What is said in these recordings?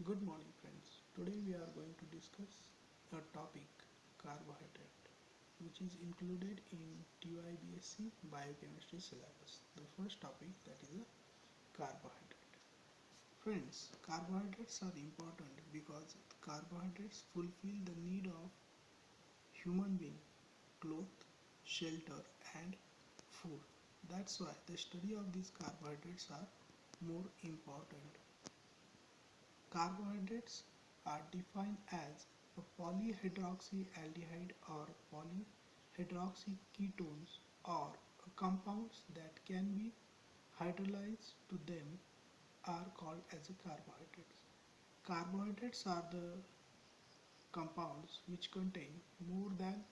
Good morning, friends. Today we are going to discuss a topic carbohydrate, which is included in TYBSc biochemistry syllabus. The first topic that is a carbohydrate. Friends, carbohydrates are important because carbohydrates fulfill the need of human being, cloth, shelter and food. That's why the study of these carbohydrates are more important. Carbohydrates are defined as a polyhydroxyaldehyde or polyhydroxyketones or compounds that can be hydrolyzed to them are called as a carbohydrates. Carbohydrates are the compounds which contain more than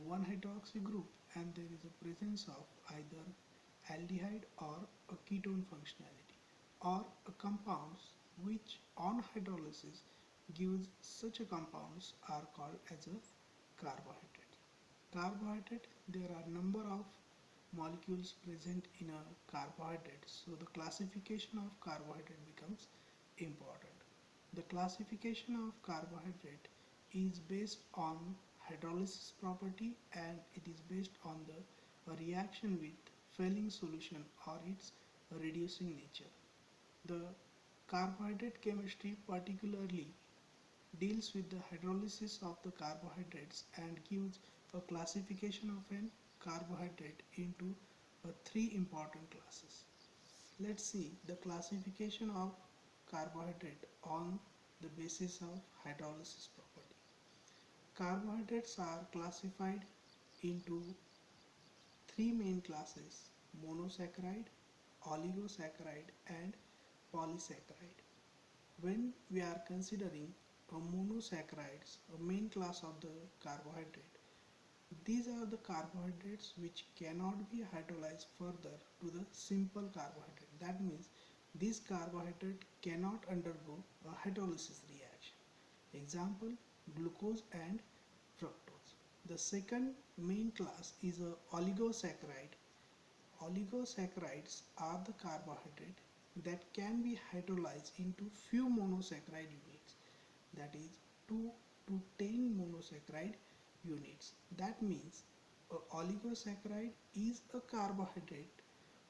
one hydroxy group and there is a presence of either aldehyde or a ketone functionality or a compounds which on hydrolysis gives such a compounds are called as a carbohydrate. Carbohydrate, there are number of molecules present in a carbohydrate, so the classification of carbohydrate becomes important. The classification of carbohydrate is based on hydrolysis property and it is based on the reaction with failing solution or its reducing nature. The carbohydrate chemistry particularly deals with the hydrolysis of the carbohydrates and gives a classification of an carbohydrate into three important classes. Let's see the classification of carbohydrate on the basis of hydrolysis property. Carbohydrates are classified into three main classes: monosaccharide, oligosaccharide and polysaccharide. When we are considering a monosaccharides, a main class of the carbohydrate, these are the carbohydrates which cannot be hydrolyzed further to the simple carbohydrate. That means this carbohydrate cannot undergo a hydrolysis reaction. Example, glucose and fructose. The second main class is a oligosaccharide. Oligosaccharides are the carbohydrate that can be hydrolyzed into few monosaccharide units, that is 2 to 10 monosaccharide units. That means a oligosaccharide is a carbohydrate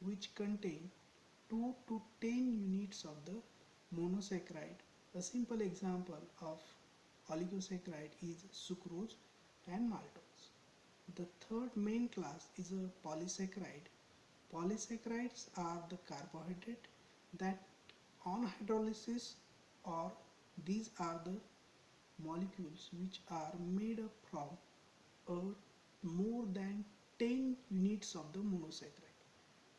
which contain 2 to 10 units of the monosaccharide. A simple example of oligosaccharide is sucrose and maltose. The third main class is a polysaccharide. Polysaccharides are the carbohydrate that on hydrolysis or these are the molecules which are made up from more than 10 units of the monosaccharide.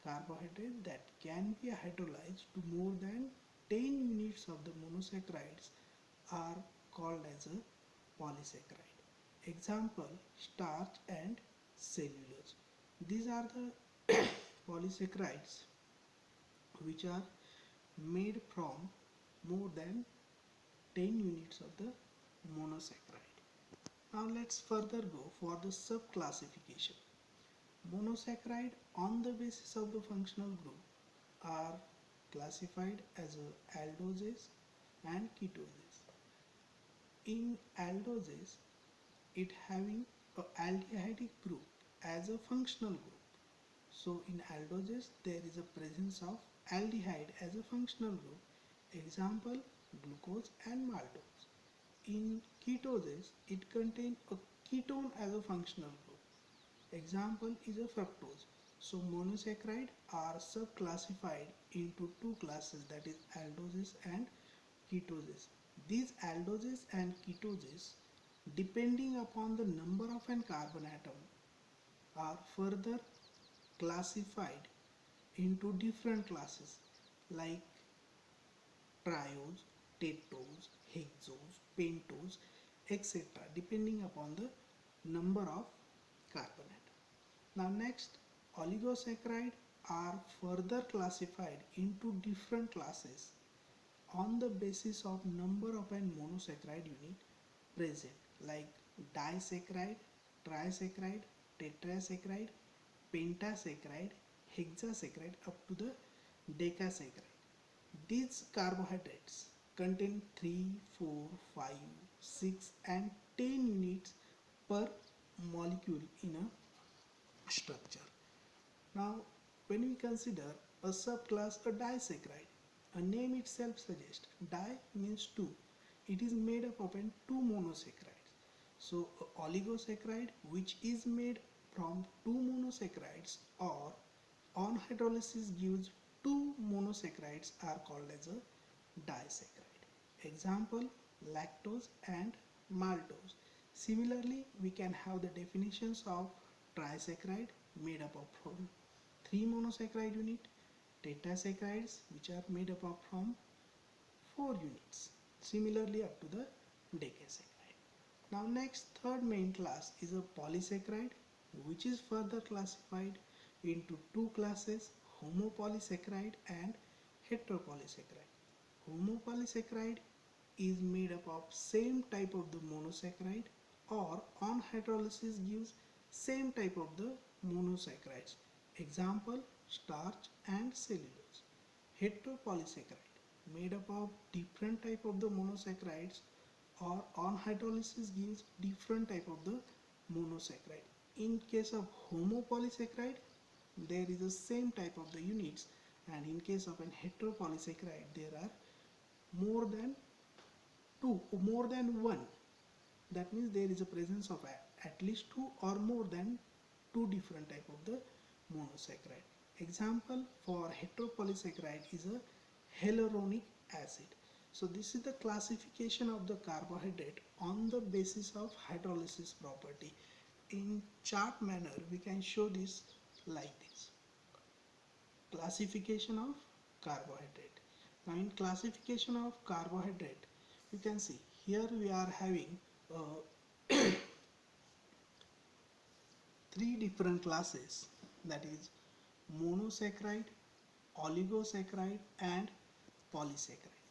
Carbohydrate that can be hydrolyzed to more than 10 units of the monosaccharides are called as a polysaccharide. Example, starch and cellulose. These are the polysaccharides which are made from more than 10 units of the monosaccharide. Now let's further go for the sub-classification. Monosaccharide on the basis of the functional group are classified as aldoses and ketoses. In aldoses, it having a aldehydic group as a functional group. So in aldoses, there is a presence of aldehyde as a functional group. Example, glucose and maltose. In ketoses, it contains a ketone as a functional group. Example is a fructose. So monosaccharide are subclassified into two classes, that is aldoses and ketoses. These aldoses and ketoses, depending upon the number of an carbon atom, are further classified into different classes like triose, tetrose, hexose, pentose, etc. depending upon the number of carbon atom. Now next, oligosaccharide are further classified into different classes on the basis of number of an monosaccharide unit present, like disaccharide, trisaccharide, tetrasaccharide, pentasaccharide, hexasaccharide up to the decasaccharide. These carbohydrates contain 3, 4, 5, 6 and 10 units per molecule in a structure. Now, when we consider a subclass, a disaccharide, a name itself suggests di means two. It is made up of two monosaccharides. So, a oligosaccharide which is made from two monosaccharides or on hydrolysis gives two monosaccharides are called as a disaccharide. Example, lactose and maltose. Similarly, we can have the definitions of trisaccharide made up of from 3 monosaccharide unit, tetrasaccharides which are made up of from 4 units. Similarly up to the decasaccharide. Now next third main class is a polysaccharide which is further classified into two classes, homopolysaccharide and heteropolysaccharide. Homopolysaccharide is made up of same type of the monosaccharide or on hydrolysis gives same type of the monosaccharides. Example, starch and cellulose. Heteropolysaccharide made up of different type of the monosaccharides or on hydrolysis gives different type of the monosaccharide. In case of homopolysaccharide there is the same type of the units, and in case of an heteropolysaccharide there are more than two or more than one. That means there is a presence of at least two or more than two different type of the monosaccharide. Example for heteropolysaccharide is a hyaluronic acid. So this is the classification of the carbohydrate on the basis of hydrolysis property. In chart manner we can show this like this. Classification of carbohydrate. Now in classification of carbohydrate you can see here we are having three different classes, that is monosaccharide, oligosaccharide and polysaccharide.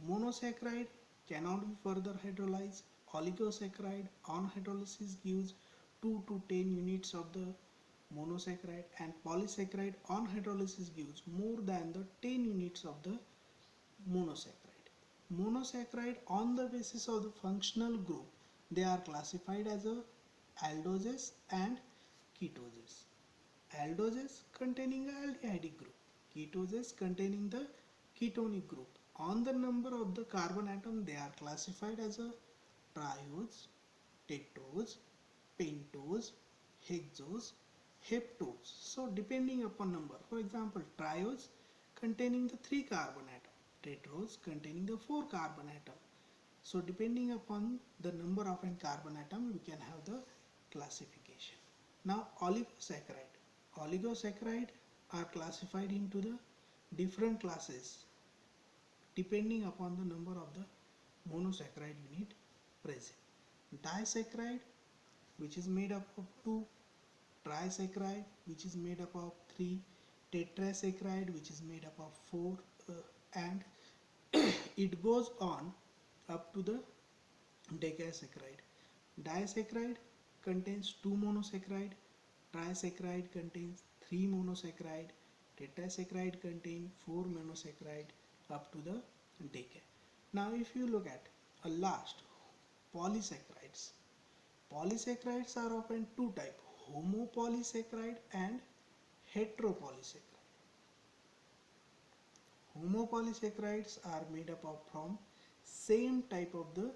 Monosaccharide cannot be further hydrolyzed. Oligosaccharide on hydrolysis gives 2 to 10 units of the monosaccharide, and polysaccharide on hydrolysis gives more than the 10 units of the monosaccharide. Monosaccharide on the basis of the functional group, they are classified as a aldoses and ketoses. Aldoses containing the aldehydic group, ketoses containing the ketonic group. On the number of the carbon atom, they are classified as a triose, tetrose, pentose, hexose, heptose. So depending upon number, for example, triose containing the 3 carbon atom, tetrose containing the 4 carbon atom. So depending upon the number of an carbon atom, we can have the classification. Now oligosaccharide. Oligosaccharide are classified into the different classes depending upon the number of the monosaccharide unit present. Disaccharide, which is made up of 2, trisaccharide which is made up of 3, tetrasaccharide which is made up of 4, and it goes on up to the decasaccharide. Disaccharide contains 2 monosaccharide, trisaccharide contains 3 monosaccharide, tetrasaccharide contains 4 monosaccharide up to the deca. Now if you look at a last, polysaccharides. Polysaccharides are of two types, homopolysaccharide and heteropolysacharide. Homopolysaccharides are made up of from same type of the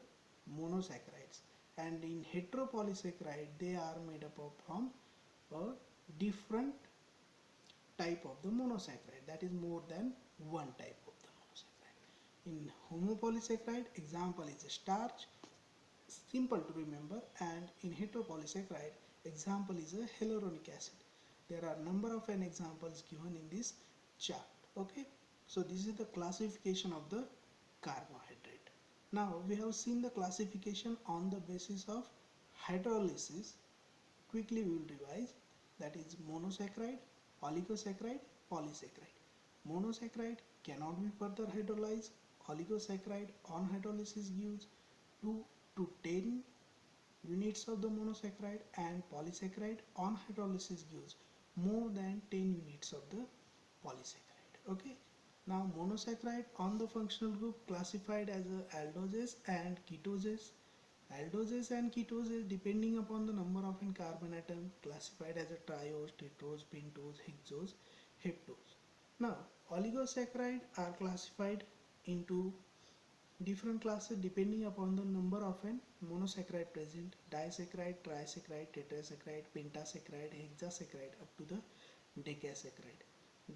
monosaccharides, and in heteropolysaccharide they are made up of from a different type of the monosaccharide, that is more than one type of the monosaccharide. In homopolysaccharide, example is starch, simple to remember, and in heteropolysaccharide example is a hyaluronic acid. There are number of examples given in this chart. Okay, so this is the classification of the carbohydrate. Now we have seen the classification on the basis of hydrolysis. Quickly we will revise, that is monosaccharide, oligosaccharide, polysaccharide. Monosaccharide cannot be further hydrolyzed. Oligosaccharide on hydrolysis gives 2 to 10 units of the monosaccharide, and polysaccharide on hydrolysis gives more than 10 units of the polysaccharide. Okay, Now monosaccharide on the functional group classified as aldoses and ketoses. Aldoses and ketoses depending upon the number of in carbon atom classified as a triose, tetrose, pentose, hexose, heptose. Now oligosaccharide are classified into different classes depending upon the number of an monosaccharide present: disaccharide, trisaccharide, tetrasaccharide, pentasaccharide, hexasaccharide up to the decasaccharide.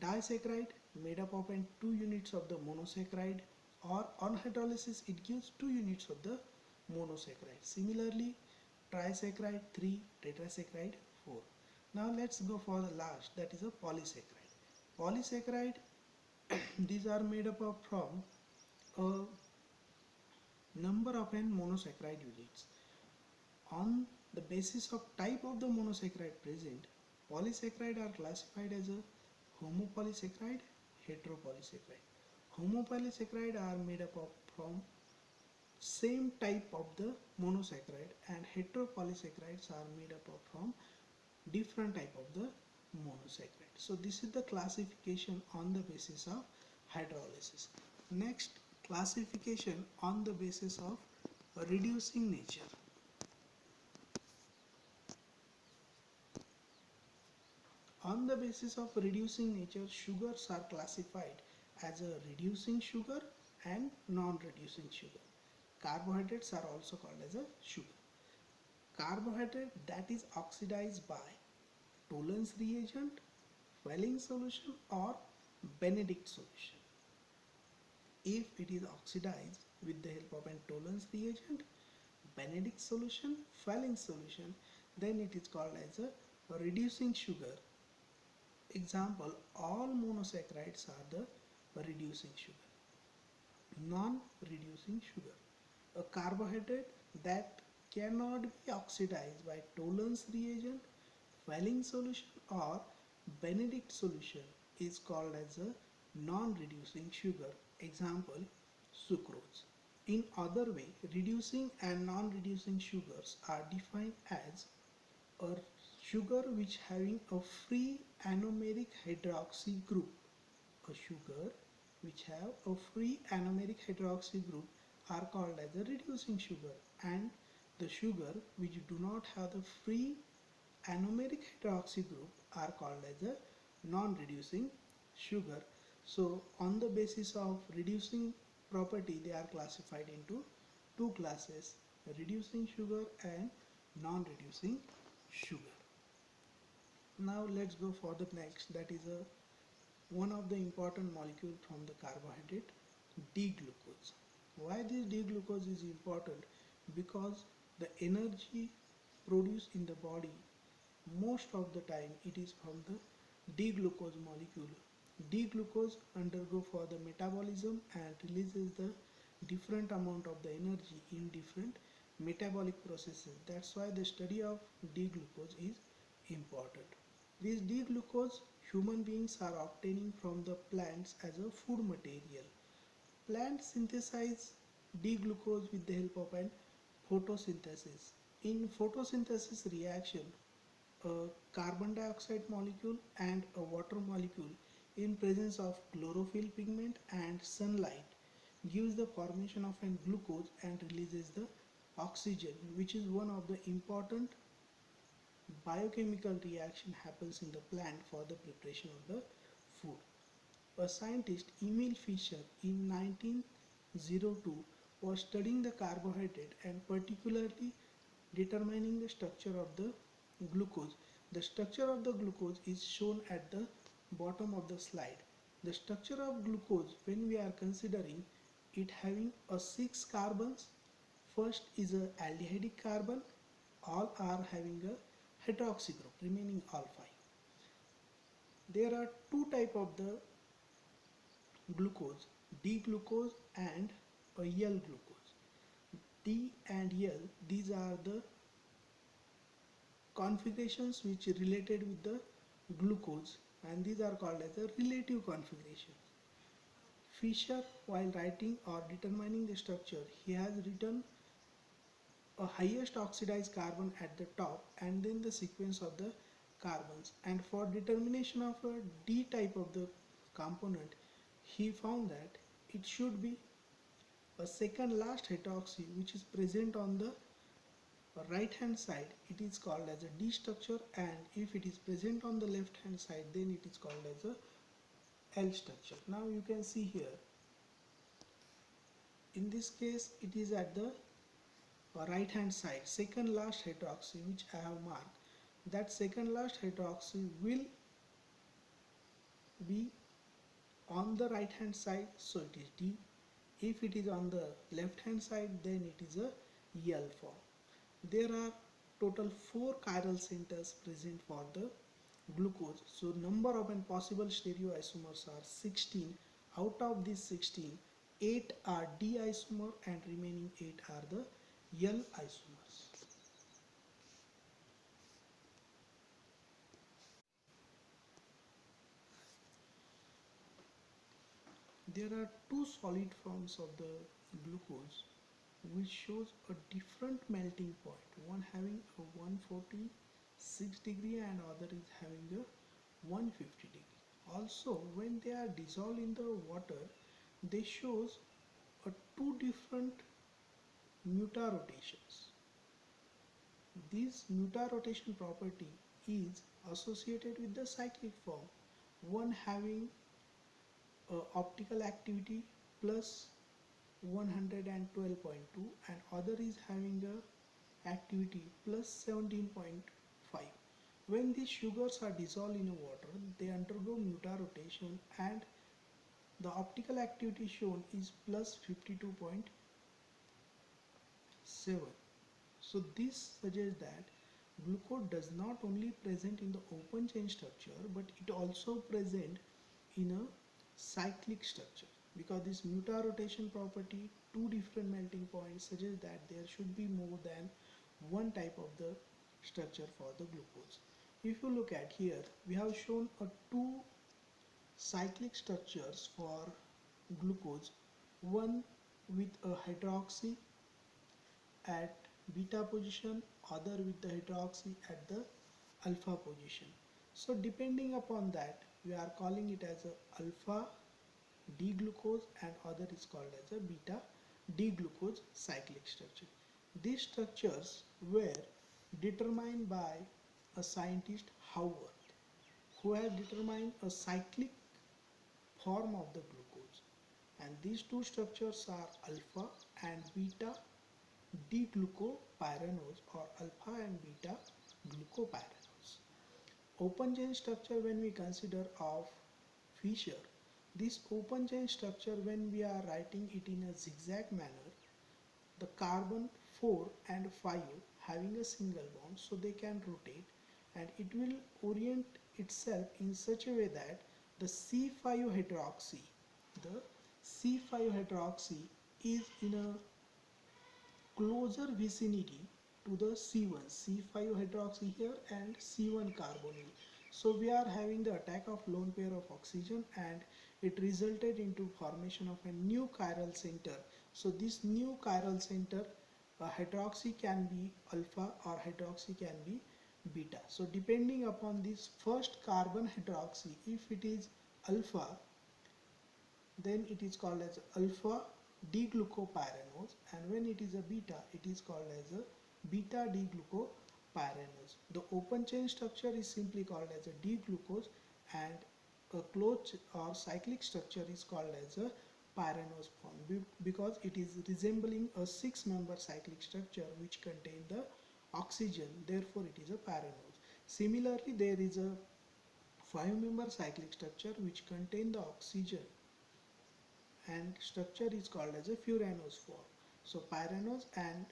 Disaccharide made up of 2 units of the monosaccharide, or on hydrolysis it gives 2 units of the monosaccharide. Similarly, trisaccharide 3, tetrasaccharide 4. Now let's go for the last, that is a polysaccharide. Polysaccharide these are made up of from a number of n monosaccharide units. On the basis of type of the monosaccharide present, polysaccharide are classified as a homopolysaccharide, heteropolysaccharide. Homopolysaccharide are made up of from same type of the monosaccharide, and heteropolysaccharides are made up of from different type of the monosaccharide. So this is the classification on the basis of hydrolysis. Next, classification on the basis of reducing nature. On the basis of reducing nature, sugars are classified as a reducing sugar and non-reducing sugar. Carbohydrates are also called as a sugar. Carbohydrate that is oxidized by Tollens reagent, Welling solution or Benedict solution. If it is oxidized with the help of an Tollens reagent, Benedict solution, Welling solution, then it is called as a reducing sugar. Example, all monosaccharides are the reducing sugar. Non-reducing sugar, a carbohydrate that cannot be oxidized by Tollens reagent, Welling solution or Benedict solution is called as a non-reducing sugar. Example, sucrose. In other way, reducing and non-reducing sugars are defined as a sugar which having a free anomeric hydroxy group. A sugar which have a free anomeric hydroxy group are called as a reducing sugar, and the sugar which do not have the free anomeric hydroxy group are called as a non-reducing sugar. So on the basis of reducing property, they are classified into two classes: reducing sugar and non-reducing sugar. Now let's go for the next, that is a one of the important molecule from the carbohydrate, D-glucose. Why this D-glucose is important? Because the energy produced in the body, most of the time it is from the D-glucose molecule. D-glucose undergo for the metabolism and releases the different amount of the energy in different metabolic processes. That's why the study of D-glucose is important. This D-glucose human beings are obtaining from the plants as a food material. Plants synthesize D-glucose with the help of an photosynthesis. In photosynthesis reaction, a carbon dioxide molecule and a water molecule in presence of chlorophyll pigment and sunlight gives the formation of an glucose and releases the oxygen, which is one of the important biochemical reaction happens in the plant for the preparation of the food. A scientist, Emil Fischer, in 1902 was studying the carbohydrate and particularly determining the structure of the glucose. The structure of the glucose is shown at the bottom of the slide. The structure of glucose, when we are considering it having a 6 carbons, first is a aldehydic carbon, all are having a hydroxy group, remaining all 5. There are two type of the glucose, D-glucose and a L-glucose. D and L, these are the configurations which related with the glucose, and these are called as the relative configurations. Fischer, while writing or determining the structure, he has written a highest oxidized carbon at the top and then the sequence of the carbons, and for determination of a D type of the component he found that it should be a second last hydroxy which is present on the right hand side. It is called as a D structure, and if it is present on the left hand side, then it is called as a L structure. Now you can see here, in this case it is at the right hand side, second last hydroxy which I have marked. That second last hydroxy will be on the right hand side, so it is D. If it is on the left hand side, then it is a L form. There are total 4 chiral centers present for the glucose. So number of and possible stereoisomers are 16. Out of these 16, 8 are D isomer and remaining 8 are the L isomers. There are two solid forms of the glucose which shows a different melting point, one having a 146 degree and other is having a 150 degree. Also, when they are dissolved in the water, they shows a two different mutarotations. This mutarotation property is associated with the cyclic form, one having optical activity plus 112.2 and other is having a activity plus 17.5. When these sugars are dissolved in water, they undergo mutarotation and the optical activity shown is plus 52.7. So this suggests that glucose does not only present in the open chain structure but it also present in a cyclic structure, because this mutarotation property, two different melting points, suggests that there should be more than one type of the structure for the glucose. If you look at here, we have shown a two cyclic structures for glucose, one with a hydroxy at beta position, other with the hydroxy at the alpha position. So depending upon that, we are calling it as a alpha D glucose and other is called as a beta D glucose cyclic structure. These structures were determined by a scientist Haworth, who has determined a cyclic form of the glucose, and these two structures are alpha and beta D-glucopyranose or alpha and beta glucopyranose. Open chain structure, when we consider of Fischer, this open chain structure, when we are writing it in a zigzag manner, the carbon 4 and 5 having a single bond, so they can rotate and it will orient itself in such a way that the C5 hydroxy, the C5 hydroxy is in a closer vicinity to the C1, C5 hydroxy here and C1 carbonyl. So we are having the attack of lone pair of oxygen and it resulted into formation of a new chiral center. So this new chiral center, hydroxy can be alpha or hydroxy can be beta. So depending upon this first carbon hydroxy, if it is alpha, then it is called as alpha D-glucopyranose, and when it is a beta, it is called as a beta D-glucopyranose. The open chain structure is simply called as a D-glucose and a closed or cyclic structure is called as a pyranose form because it is resembling a 6-member cyclic structure which contain the oxygen, therefore it is a pyranose. Similarly, there is a 5-member cyclic structure which contain the oxygen and structure is called as a furanose form. So pyranose and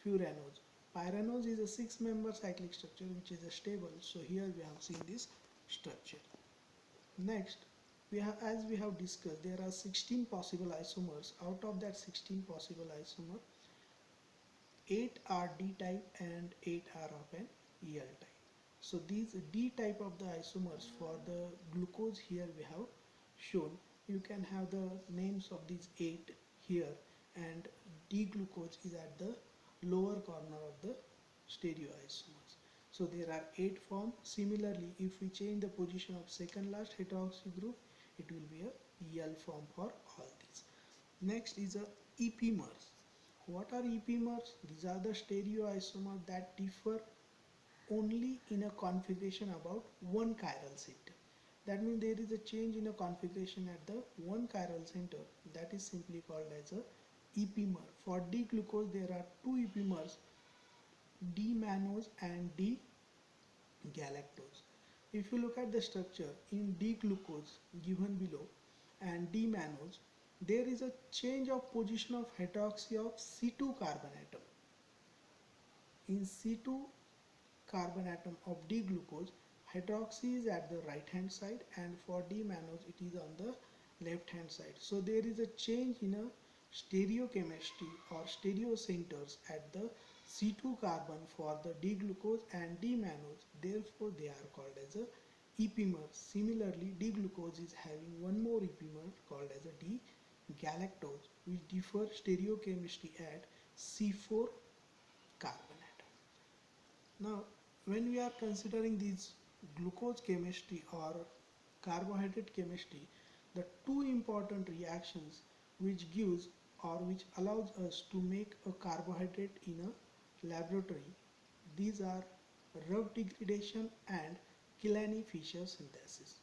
furanose. Pyranose is a 6-member cyclic structure which is a stable. So here we have seen this structure. Next, as we have discussed, there are 16 possible isomers. Out of that 16 possible isomers, 8 are D type and 8 are of an EL type. So these D type of the isomers for the glucose here we have shown. You can have the names of these 8 here, and D-glucose is at the lower corner of the stereoisomers. So there are 8 forms. Similarly, if we change the position of second last hydroxy group, it will be a L form for all these. Next is a epimers. What are epimers? These are the stereoisomers that differ only in a configuration about one chiral center. That means there is a change in a configuration at the one chiral center, that is simply called as a epimer. For D-glucose there are two epimers, D-mannose and D-galactose. If you look at the structure in D-glucose given below and D-mannose, there is a change of position of hydroxy of C2 carbon atom. In C2 carbon atom of D-glucose, hydroxy is at the right hand side, and for D-mannose it is on the left hand side. So there is a change in a stereochemistry or stereocenters at the C2 carbon for the D-glucose and D-mannose. Therefore they are called as a epimer. Similarly, D-glucose is having one more epimer called as a D-galactose, which differ stereochemistry at C4 carbon atom. Now, when we are considering these glucose chemistry or carbohydrate chemistry, the two important reactions which gives or which allows us to make a carbohydrate in a laboratory, these are Rough degradation and Killian-Fischer synthesis.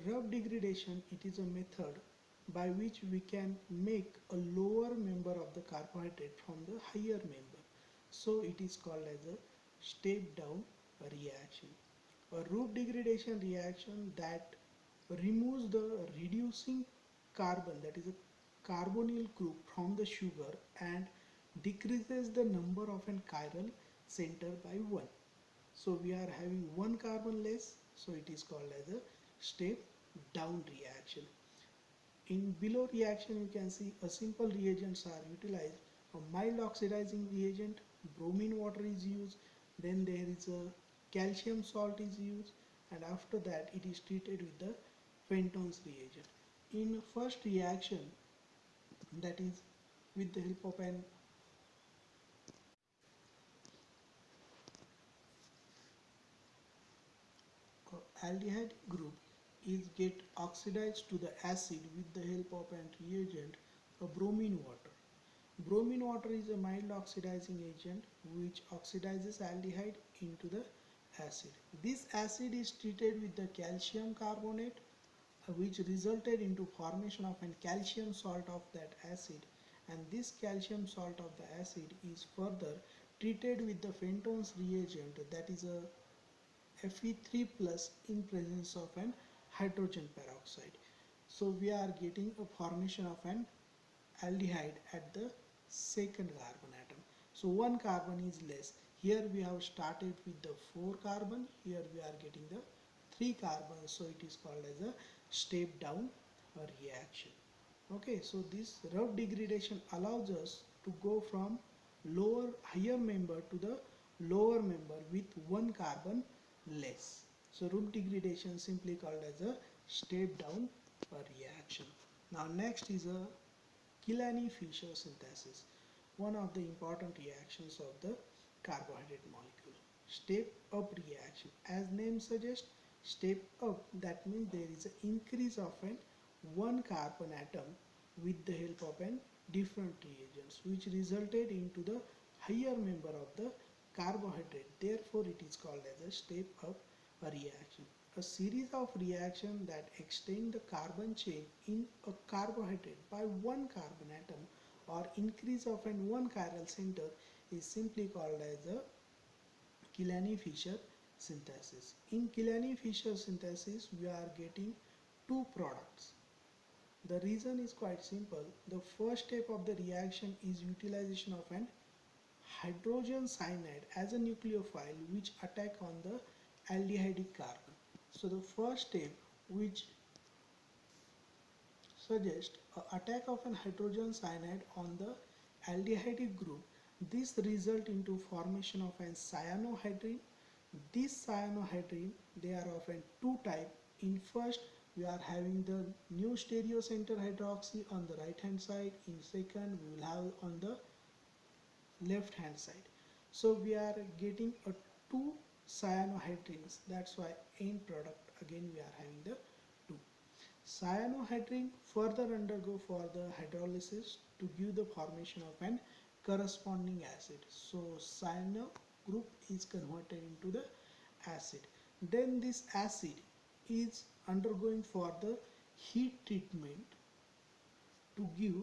Rough degradation, it is a method by which we can make a lower member of the carbohydrate from the higher member. So it is called as a step down reaction. A root degradation reaction that removes the reducing carbon, that is a carbonyl group from the sugar, and decreases the number of an chiral center by 1. So we are having one carbon less, so it is called as a step down reaction. In below reaction you can see a simple reagents are utilized. A mild oxidizing reagent, bromine water is used, then there is a calcium salt is used, and after that it is treated with the Fenton's reagent. In first reaction, that is with the help of an aldehyde group is get oxidized to the acid with the help of an reagent, a bromine water. Bromine water is a mild oxidizing agent which oxidizes aldehyde into the acid. This acid is treated with the calcium carbonate, which resulted into formation of a calcium salt of that acid, and this calcium salt of the acid is further treated with the Fenton's reagent, that is a Fe3 plus in presence of an hydrogen peroxide. So we are getting a formation of an aldehyde at the second carbon atom. So one carbon is less. Here we have started with the 4 carbon, here we are getting the 3 carbons, so it is called as a step down reaction. Okay, so this rough degradation allows us to go from higher member to the lower member with one carbon less. So rough degradation simply called as a step down reaction. Now next is a Killian-Fischer synthesis, one of the important reactions of the carbohydrate molecule. Step up reaction, as name suggests, step up, that means there is an increase of an one carbon atom with the help of an different reagents, which resulted into the higher member of the carbohydrate. Therefore it is called as a step up reaction. A series of reactions that extend the carbon chain in a carbohydrate by one carbon atom or increase of an one chiral center is simply called as a Killian-Fischer synthesis. In Killian-Fischer synthesis we are getting two products. The reason is quite simple. The first step of the reaction is utilization of an hydrogen cyanide as a nucleophile which attack on the aldehydic carbon. So the first step which suggests attack of an hydrogen cyanide on the aldehydic group, this result into formation of an cyanohydrine. This cyanohydrine, they are of an two type. In first we are having the new stereocenter hydroxy on the right hand side. In second we will have on the left hand side. So we are getting a two cyanohydrines, that's why end product again we are having the two. Cyanohydrin further undergo for the hydrolysis to give the formation of an corresponding acid. So cyano group is converted into the acid. Then this acid is undergoing for the heat treatment to give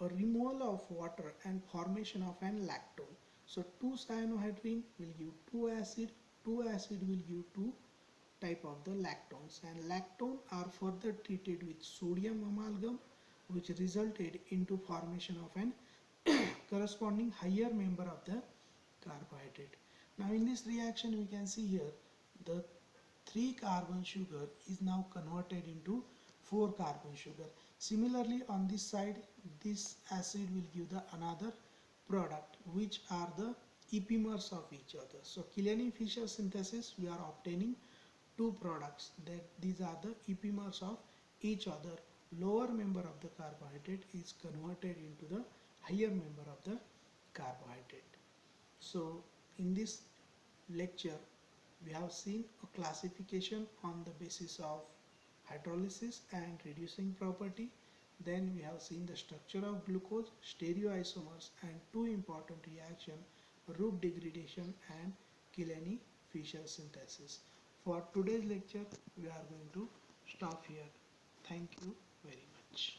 a removal of water and formation of an lactone. So 2 cyanohydrin will give 2 acid will give 2 type of the lactones, and lactone are further treated with sodium amalgam, which resulted into formation of an corresponding higher member of the carbohydrate. Now in this reaction we can see here the 3 carbon sugar is now converted into 4 carbon sugar. Similarly on this side this acid will give the another product which are the epimers of each other. So Killian-Fischer synthesis we are obtaining two products, that these are the epimers of each other. Lower member of the carbohydrate is converted into the higher member of the carbohydrate. So in this lecture we have seen a classification on the basis of hydrolysis and reducing property. Then we have seen the structure of glucose, stereoisomers, and two important reactions, Roux degradation and Killian-Fischer synthesis. For today's lecture we are going to stop here. Thank you very much.